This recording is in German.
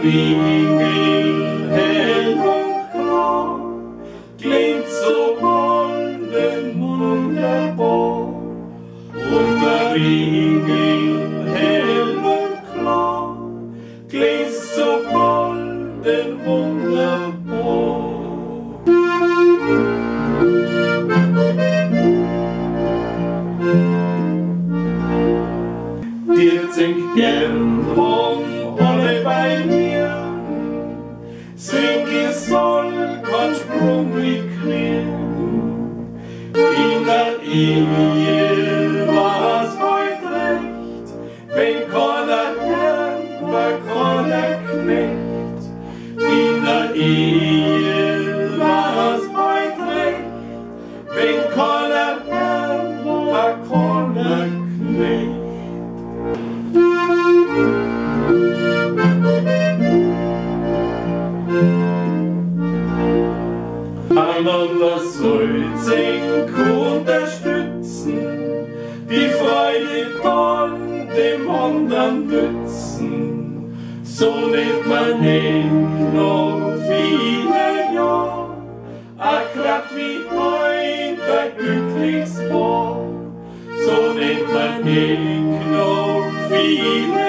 Riegel hell und klar, klingt so golden wunderbar. Und der Riegel hell und klar, klingt so golden wunderbar. Dir singt gern alle bei mir, sing es soll kein Sprung mit kriegen. In der Ehe war's heut recht, wenn keiner Herr war, keiner Knecht. In der Ehe war's heut recht, wenn keiner Herr war, keiner Knecht. Einander sollten unterstützen, die Freude dann dem anderen nützen. So lebt man nicht noch viele Jahre, grad wie heute ein glückliches Paar. So lebt man nicht noch viele